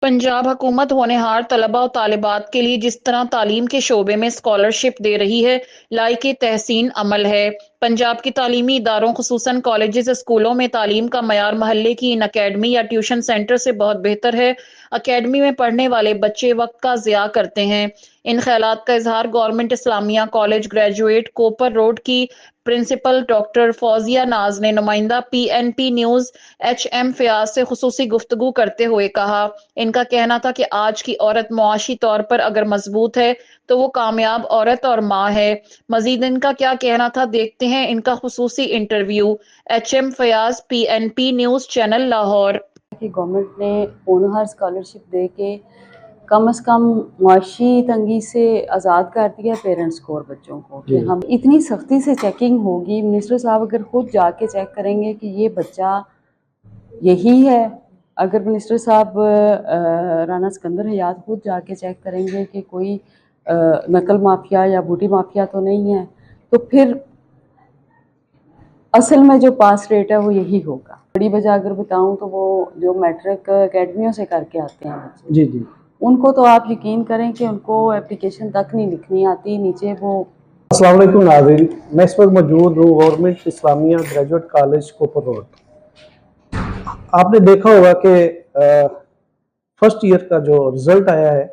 पंजाब हुकूमत होनहार तलबा और तालिबात के लिए जिस तरह तालीम के शोबे में स्कॉलरशिप दे रही है, लायक तहसीन अमल है। पंजाब की तालीमी इदारों खुसूसन कॉलेजेस स्कूलों में तालीम का मयार महल्ले की इन अकेडमी या ट्यूशन सेंटर से बहुत बेहतर है। अकेडमी में पढ़ने वाले बच्चे वक्त का ज़िया करते हैं। इन ख्यालात का इजहार गवर्नमेंट इस्लामिया कॉलेज ग्रेजुएट कोपर रोड की प्रिंसिपल डॉक्टर फौजिया नाज ने नुमाइंदा PNP न्यूज़ HM फयाज से खुसूसी गुफ्तगू करते हुए कहा। इनका कहना था कि आज की औरत मुआशी तौर पर अगर मजबूत है तो वो कामयाब औरत और माँ है। मजीद इनका क्या कहना था, देखते हैं इनका खुसूसी interview. HM Fayaz, PNP news channel, Lahore. कि गवर्नमेंट ने होनहार स्कॉलरशिप दे के कम से कम मुआशी तंगी से आज़ाद कर दिया पेरेंट्स को और बच्चों को कि हम इतनी सख्ती से चेकिंग होगी। मिनिस्टर साहब अगर खुद जाके चेक करेंगे कि ये बच्चा यही है, अगर मिनिस्टर साहब राना सिकंदर हयात खुद जाके चेक करेंगे कि कोई नकल माफिया या बूटी माफिया तो नहीं है, तो फिर असल में जो पास रेट है वो यही होगा। बड़ी वजह अगर बताऊं तो वो जो मैट्रिक अकेडमियों से करके आते हैं बच्चे, जी जी, उनको तो आप यकीन करें कि उनको एप्लीकेशन तक नहीं लिखनी आती, नीचे वो। अस्सलाम वालेकुम नाज़रीन, मैं इस वक्त मौजूद हूँ गवर्नमेंट इस्लामिया ग्रेजुएट कॉलेज कोपर रोड। आपने देखा होगा कि फर्स्ट ईयर का जो रिज़ल्ट आया है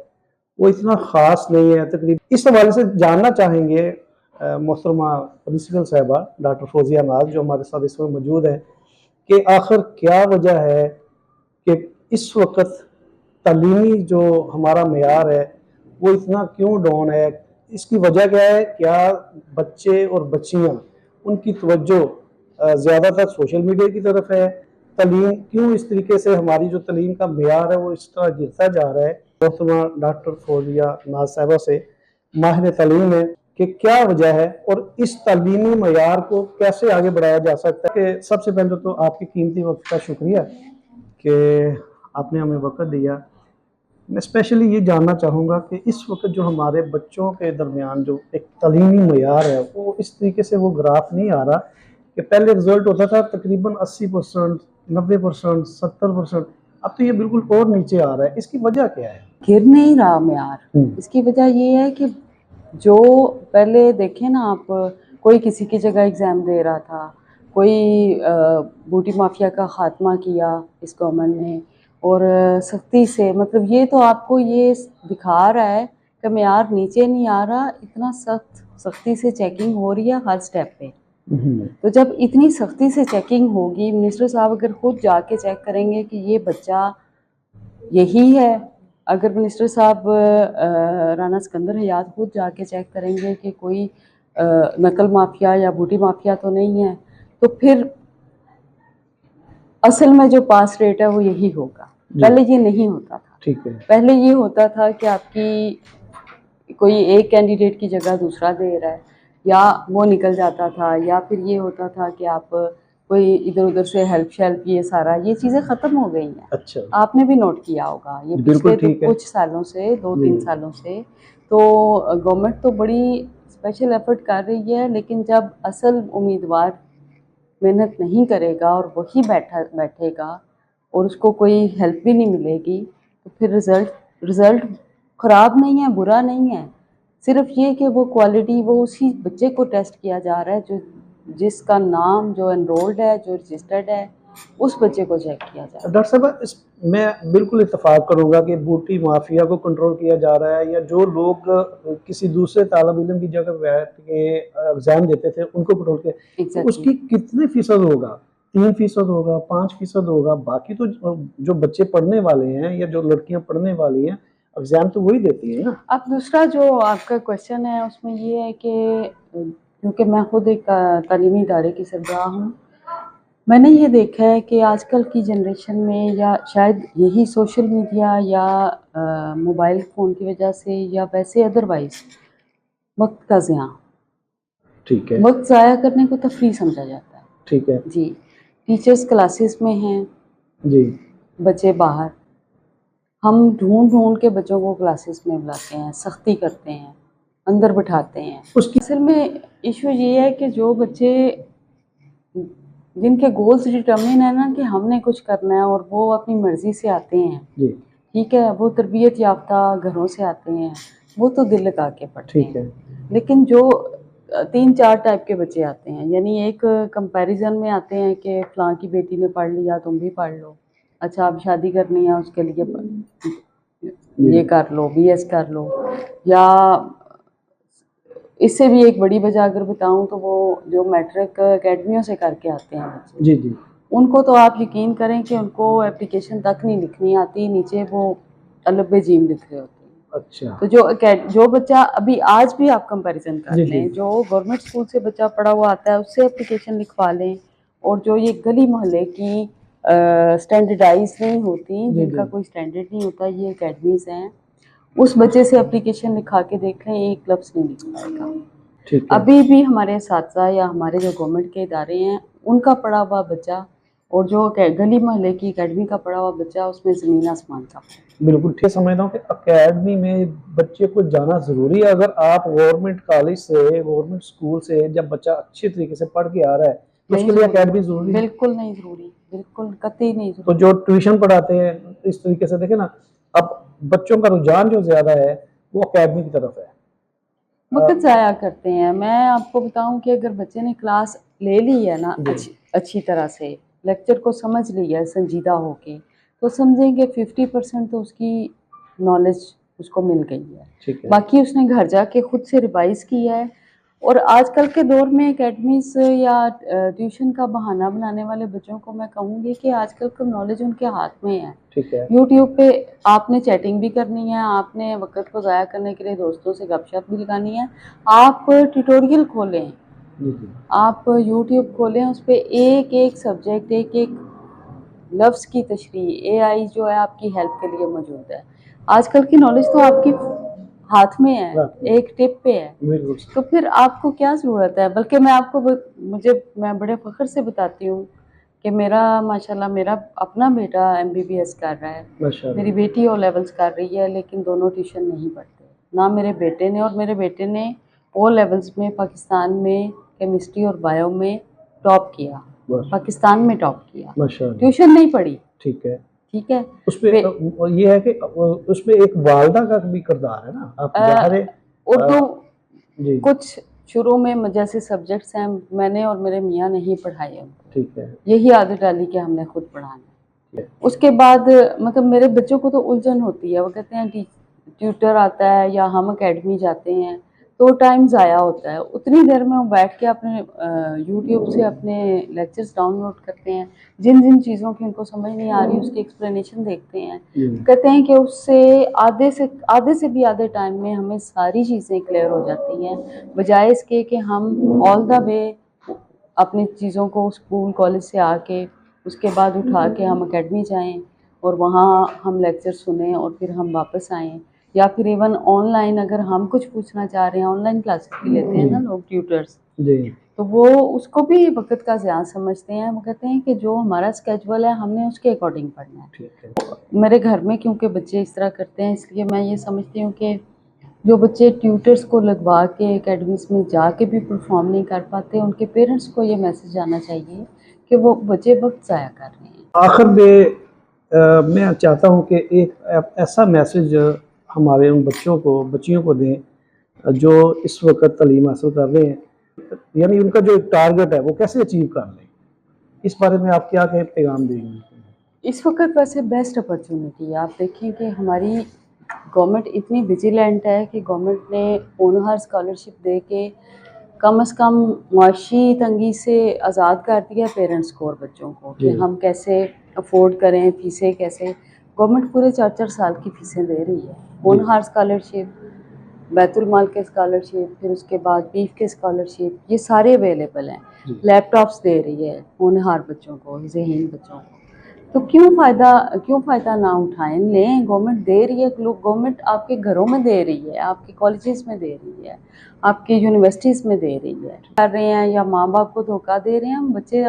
वो इतना ख़ास नहीं है। तकरीबन इस हवाले से जानना चाहेंगे मोहतरमा प्रिंसिपल साहिबा डॉक्टर फौजिया नाज जो हमारे साथ इस वक्त मौजूद है कि आखिर क्या वजह है कि इस वक्त तालीमी जो हमारा मेयार है वो इतना क्यों डाउन है। इसकी वजह क्या है? क्या बच्चे और बच्चियां उनकी तवज्जो ज़्यादातर सोशल मीडिया की तरफ है? तालीम क्यों इस तरीके से, हमारी जो तालीम का मेयार है वो इस तरह गिरता जा रहा है? मोहतरमा डॉक्टर फौजिया नाज साहिबा से माहिर तालीम है कि क्या वजह है और इस तालीमी मेयार को कैसे आगे बढ़ाया जा सकता है। कि सबसे पहले तो आपकी कीमती वक्त का शुक्रिया कि आपने हमें वक्त दिया। मैं स्पेशली ये जानना चाहूँगा कि इस वक्त जो हमारे बच्चों के दरमियान जो एक तालीमी मयार है वो इस तरीके से वो ग्राफ नहीं आ रहा कि पहले रिजल्ट होता था तकरीबन 80%, 90%, 70%, अब तो ये बिल्कुल और नीचे आ रहा है। इसकी वजह क्या है? गिर नहीं रहा म्यार। इसकी वजह ये है कि जो पहले देखें ना आप, कोई किसी की जगह एग्ज़ाम दे रहा था, कोई बूटी माफिया का ख़ात्मा किया इस गवर्नमेंट ने, और सख्ती से, मतलब ये तो आपको ये दिखा रहा है कि म्यार नीचे नहीं आ रहा, इतना सख्ती से चेकिंग हो रही है हर स्टेप पे। तो जब इतनी सख्ती से चेकिंग होगी, मिनिस्टर साहब अगर खुद जाके चेक करेंगे कि ये बच्चा यही है, अगर मिनिस्टर साहब राना सिकंदर हयात खुद जाके चेक करेंगे कि कोई नकल माफिया या बूटी माफिया तो नहीं है, तो फिर असल में जो पास रेट है वो यही होगा। पहले ये नहीं होता था। ठीक है। पहले ये होता था कि आपकी कोई एक कैंडिडेट की जगह दूसरा दे रहा है, या वो निकल जाता था, या फिर ये होता था कि आप कोई इधर उधर से हेल्प शेल्प, ये सारा ये चीज़ें ख़त्म हो गई हैं। अच्छा, आपने भी नोट किया होगा ये पिछले तो कुछ सालों से, 2-3 सालों से। तो गवर्नमेंट तो बड़ी स्पेशल एफर्ट कर रही है, लेकिन जब असल उम्मीदवार मेहनत नहीं करेगा और वही बैठेगा और उसको कोई हेल्प भी नहीं मिलेगी, तो फिर रिज़ल्ट ख़राब नहीं है, बुरा नहीं है। सिर्फ ये कि वो क्वालिटी, वो उसी बच्चे को टेस्ट किया जा रहा है जो जिसका नाम जो एनरोल्ड है, जो रजिस्टर्ड है, उस बच्चे को चेक किया जा रहा है। डॉक्टर साहब, मैं बिल्कुल इत्तेफाक करूंगा कि बूटी माफिया को कंट्रोल किया जा रहा है, या जो लोग किसी दूसरे तालिब इल्म की जगह बैठ के एग्जाम देते थे उनको कंट्रोल किया। तो उसकी कितने फीसद होगा? 3% होगा, 5% होगा? बाकी तो जो बच्चे पढ़ने वाले हैं या जो लड़कियां पढ़ने वाली हैं, एग्जाम तो वही देती है ना। अब दूसरा जो आपका क्वेश्चन है उसमें ये है कि क्योंकि मैं खुद एक तालीमी इदारे की सरबराह हूँ, मैंने ये देखा है कि आजकल की जनरेशन में, या शायद यही सोशल मीडिया या मोबाइल फ़ोन की वजह से, या वैसे अदरवाइज़ वक्त का ज़िया, ठीक है, वक्त ज़ाया करने को तफरीह समझा जाता है। ठीक है जी, टीचर्स क्लासेस में हैं जी, बच्चे बाहर, हम ढूंढ ढूंढ के बच्चों को क्लासेस में बुलाते हैं, सख्ती करते हैं, अंदर बिठाते हैं। उसकी असल में इशू ये है कि जो बच्चे जिनके गोल्स डिटर्मिन है ना कि हमने कुछ करना है, और वो अपनी मर्जी से आते हैं जी, ठीक है, वो तरबियत याफ्ता घरों से आते हैं, वो तो दिल लगा के पढ़ते ठीक है। हैं। लेकिन जो 3-4 टाइप के बच्चे आते हैं, यानी एक कंपैरिज़न में आते हैं कि फ़लाँ की बेटी ने पढ़ लिया, तुम भी पढ़ लो। अच्छा, अब शादी करनी है, उसके लिए ये कर लो, बीएस कर लो। या इससे भी एक बड़ी वजह अगर बताऊँ तो वो जो मैट्रिक अकेडमियों से करके आते हैं बच्चे, जी जी। उनको तो आप यकीन करें कि उनको एप्लीकेशन तक नहीं लिखनी आती, नीचे वो अलफ बे जीम लिख रहे होते हैं। अच्छा। तो जो बच्चा अभी आज भी आप कंपैरिजन कर जी जी। लें, जो गवर्नमेंट स्कूल से बच्चा पढ़ा हुआ आता है उससे एप्लीकेशन लिखवा लें, और जो ये गली मोहल्ले की स्टैंडर्डाइज नहीं होती, जी जिनका जी। कोई स्टैंडर्ड नहीं होता, ये अकेडमीज हैं, उस बच्चे से एप्लीकेशन लिखा के देख लें, एक लफ्ज़ नहीं लिख पाएगा। ठीक है। अभी भी हमारे असातिज़ा या हमारे जो गवर्नमेंट के इदारे हैं, उनका पढ़ा हुआ बच्चा और जो गली मोहल्ले की अकेडमी का पढ़ा हुआ बच्चा, उसमें ज़मीन आसमान का फर्क है। बिल्कुल ठीक समझता हूँ कि अकेडमी में बच्चे को जाना ज़रूरी है। अगर आप गवर्नमेंट कॉलेज से, गवर्नमेंट स्कूल से जब बच्चा अच्छे तरीके से पढ़ के आ रहा है तो नहीं उसके लिए ज़रूरी, अकेडमी ज़रूरी है। बिल्कुल नहीं ज़रूरी, बिल्कुल कतई नहीं तो ज़रूरी। जो ट्यूशन पढ़ाते हैं इस तरीके से देखें ना, अब बच्चों का रुझान जो ज़्यादा है वो अकेडमी की तरफ है। वक़्त ज़ाया करते हैं। मैं आपको बताऊँ कि अगर बच्चे ने क्लास ले ली है ना जी। अच्छी तरह से, लेक्चर को समझ लिया है संजीदा होके, तो समझें कि 50% तो उसकी नॉलेज उसको मिल गई है। ठीक है। बाकी उसने घर जाके खुद से रिवाइज़ किया है। और आजकल के दौर में एकेडमीज़ या ट्यूशन का बहाना बनाने वाले बच्चों को मैं कहूँगी कि आजकल तो नॉलेज उनके हाथ में है। ठीक है। यूट्यूब पे आपने चैटिंग भी करनी है, आपने वक़्त को ज़ाया करने के लिए दोस्तों से गपशप भी लगानी है, आप ट्यूटोरियल खोलें, जी जी। आप यूट्यूब खोलें, उस पे एक-एक सब्जेक्ट, एक-एक लफ्ज़ की तशरीह एआई जो है आपकी हेल्प के लिए मौजूद है। आजकल की नॉलेज तो आपके हाथ में है, रात में। एक टिप पे है। बिल्कुल। तो फिर आपको क्या ज़रूरत है? बल्कि मैं आपको मैं बड़े फ़ख्र से बताती हूँ कि मेरा माशाल्लाह मेरा अपना बेटा एमबीबीएस कर रहा है। माशाल्लाह। मेरी बेटी ओ लेवल्स कर रही है, लेकिन दोनों ट्यूशन नहीं पढ़ते। ना मेरे बेटे ने, और मेरे बेटे ने ओ लेवल्स में पाकिस्तान में केमिस्ट्री और बायो में टॉप किया, पाकिस्तान में टॉप किया। माशाल्लाह। ट्यूशन नहीं पढ़ी, ठीक है। ठीक है? उसपे ये है कि उसमें एक वालिदा का भी किरदार है ना, आप ज़ाहिर है। उर्दू जी। कुछ शुरू में जैसे सब्जेक्ट्स हैं, मैंने और मेरे मियाँ नहीं पढ़ाए हैं। ठीक है। यही आदत डाली कि हमने खुद पढ़ाना है। ठीक उसके बाद मतलब मेरे बच्चों को तो उलझन होती है, वो कहते हैं ट्यूटर आता है या हम अकेडमी जाते हैं तो टाइम ज़ाया होता है। उतनी देर में वो बैठ के अपने यूट्यूब से अपने लेक्चर्स डाउनलोड करते हैं, जिन जिन चीज़ों की उनको समझ नहीं आ रही उसकी एक्सप्लेनेशन देखते हैं। कहते हैं कि उससे आधे से भी आधे टाइम में हमें सारी चीज़ें क्लियर हो जाती हैं, बजाय इसके कि हम ऑल द वे अपनी चीज़ों को स्कूल कॉलेज से आके उसके बाद उठा के हम अकेडमी जाएं और वहाँ हम लेक्चर सुनें और फिर हम वापस आएँ, या फिर इवन ऑनलाइन अगर हम कुछ पूछना चाह रहे हैं, ऑनलाइन क्लासेस भी लेते हैं ना लोग, ट्यूटर्स, जी। तो वो उसको भी वक़्त का ज़ियान समझते हैं। वो कहते हैं कि जो हमारा स्केड्यूल है हमने उसके अकॉर्डिंग पढ़ना है। ठीक है। मेरे घर में क्योंकि बच्चे इस तरह करते हैं, इसलिए मैं ये समझती हूँ कि जो बच्चे ट्यूटर्स को लगवा के एकेडमीज़ में जाके भी परफॉर्म नहीं कर पाते, उनके पेरेंट्स को ये मैसेज जाना चाहिए कि वो बच्चे वक्त ज़ाया कर रहे हैं। आखिर में मैं चाहता हूँ कि एक ऐसा मैसेज हमारे उन बच्चों को, बच्चियों को दें जो इस वक्त तालीम हासिल कर रहे हैं, यानी उनका जो टारगेट है वो कैसे अचीव कर लें, इस बारे में आप क्या पैगाम देंगे? इस वक्त वैसे बेस्ट अपॉर्चुनिटी है। आप देखें कि हमारी गवर्नमेंट इतनी विजिलेंट है कि गवर्नमेंट ने होनहार स्कॉलरशिप दे के कम से कम मुआशी तंगी से आज़ाद कर दिया पेरेंट्स को और बच्चों को कि हम कैसे अफोर्ड करें, फ़ीसें कैसे। गवर्नमेंट पूरे 4-4 साल की फ़ीसें दे रही है। होनहार स्कॉलरशिप, बैतुल माल के स्कॉलरशिप, फिर उसके बाद पीफ के स्कॉलरशिप, ये सारे अवेलेबल हैं। लैपटॉप्स दे रही है होनहार बच्चों को, ज़हीन बच्चों को। तो क्यों फ़ायदा ना उठाएं, लें, गवर्नमेंट दे रही है। गवर्नमेंट आपके घरों में दे रही है, आपके कॉलेजेस में दे रही है, आपके यूनिवर्सिटीज़ में दे रही है। कर रहे हैं या माँ बाप को धोखा दे रहे हैं, हम बच्चे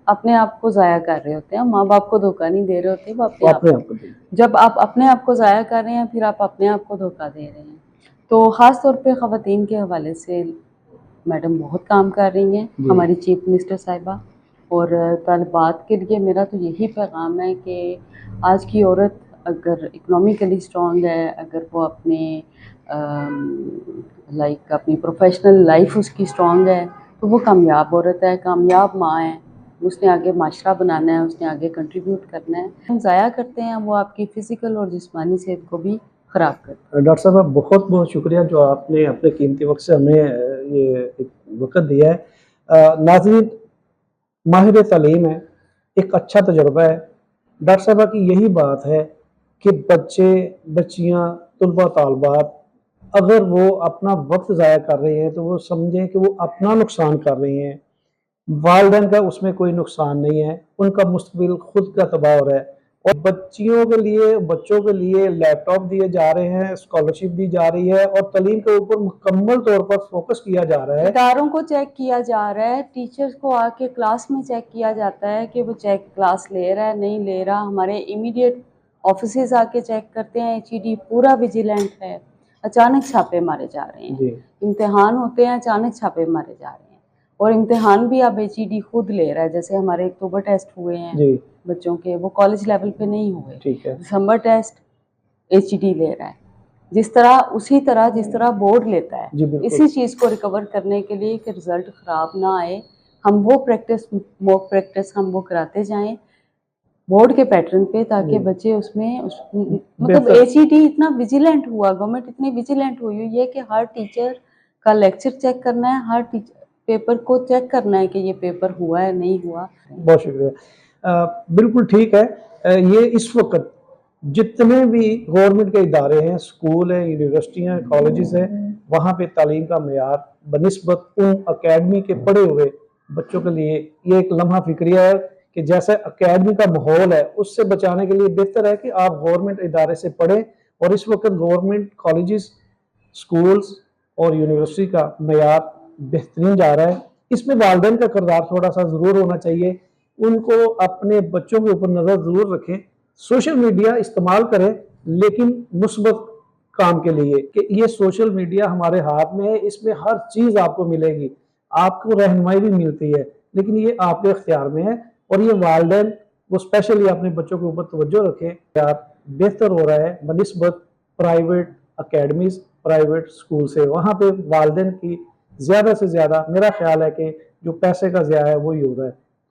अपने आप को ज़ाया कर रहे होते हैं। माँ बाप को धोखा नहीं दे रहे होते, वो अपने आप को। जब आप अपने आप को ज़ाया कर रहे हैं, फिर आप अपने आप को धोखा दे रहे हैं। तो ख़ास तौर पे ख़वातीन के हवाले से मैडम बहुत काम कर रही हैं, हमारी चीफ मिनिस्टर साहिबा। और तालिबात के लिए मेरा तो यही पैगाम है कि आज की औरत अगर इकोनॉमिकली स्ट्रॉन्ग है, अगर वो अपने लाइक अपनी प्रोफेशनल लाइफ उसकी स्ट्रॉन्ग है, तो वो कामयाब औरत है, कामयाब माँ है। उसने आगे माशरा बनाना है, उसने आगे कंट्रीब्यूट करना है। हम ज़ाया करते हैं, वो आपकी फ़िज़िकल और जिस्मानी सेहत को भी ख़राब करता है। डॉक्टर साहब बहुत बहुत शुक्रिया जो आपने अपने कीमती वक्त से हमें ये एक वक्त दिया है। नाज़रीन, माहिर तालीम है, एक अच्छा तजुर्बा है। डॉक्टर साहबा की यही बात है कि बच्चे बच्चियाँ तलबा तालबात अगर वो अपना वक्त ज़ाया कर रहे हैं तो वो समझें कि वो अपना नुकसान कर रही हैं। वालिदैन का उसमें कोई नुकसान नहीं है, उनका मुस्तकबिल खुद का तबाह हो रहा है। और बच्चियों के लिए बच्चों के लिए लैपटॉप दिए जा रहे हैं, स्कॉलरशिप दी जा रही है और तालीम के ऊपर मुकम्मल तौर पर फोकस किया जा रहा है। इदारों को चेक किया जा रहा है, टीचर्स को आके क्लास में चेक किया जाता है कि वो चेक क्लास ले रहा है नहीं ले रहा। हमारे इमीडिएट ऑफिसेज आके चेक करते हैं, एचईडी पूरा विजिलेंट है। अचानक छापे मारे जा रहे हैं, जी इम्तिहान होते हैं, अचानक छापे मारे जा रहे हैं। और इम्तिहान भी अब एचईडी खुद ले रहा है। जैसे हमारे अक्टूबर टेस्ट हुए हैं जी बच्चों के, वो कॉलेज लेवल पे नहीं हुए। ठीक है दिसंबर टेस्ट एचईडी ले रहा है, उसी तरह जिस तरह बोर्ड लेता है। जी बिल्कुल इसी चीज़ को रिकवर करने के लिए कि रिजल्ट ख़राब ना आए, हम वो मॉक प्रैक्टिस हम वो कराते जाएं बोर्ड के पैटर्न पे, ताकि बच्चे उसमें मतलब बेहतर एचईडी इतना विजिलेंट हुआ, गवर्नमेंट इतनी विजिलेंट हुई है कि हर टीचर का लेक्चर चेक करना है, हर टीचर पेपर को चेक करना है कि ये पेपर हुआ है नहीं हुआ। बहुत शुक्रिया। बिल्कुल ठीक है। ये इस वक्त जितने भी गवर्नमेंट के इदारे हैं, स्कूल हैं, यूनिवर्सिटियाँ हैं, कॉलेजेस हैं, वहाँ पे तालीम का मेयार बनिस्बत उन अकेडमी के पढ़े हुए बच्चों के लिए ये एक लम्हा फिक्रिया है कि जैसे अकेडमी का माहौल है उससे बचाने के लिए बेहतर है कि आप गवर्नमेंट इदारे से पढ़ें। और इस वक्त गवर्नमेंट कॉलेजेस, स्कूल्स और यूनिवर्सिटी का मेयार बेहतरीन जा रहा है। इसमें वालिदैन का किरदार थोड़ा सा ज़रूर होना चाहिए, उनको अपने बच्चों के ऊपर नज़र ज़रूर रखें। सोशल मीडिया इस्तेमाल करें लेकिन मुस्बत काम के लिए, कि ये सोशल मीडिया हमारे हाथ में है, इसमें हर चीज़ आपको मिलेगी, आपको रहनुमाई भी मिलती है, लेकिन ये आपके इख्तियार में है। और ये वालिदैन वो स्पेशली अपने बच्चों के ऊपर तवज्जो रखें। यार बेहतर हो रहा है बनिस्बत प्राइवेट अकेडमीज, प्राइवेट स्कूल से। वहाँ पे वालिदैन की ज़्यादा से ज़्यादा मेरा ख्याल है कि जो पैसे का ज़िया है वही हो रहा है।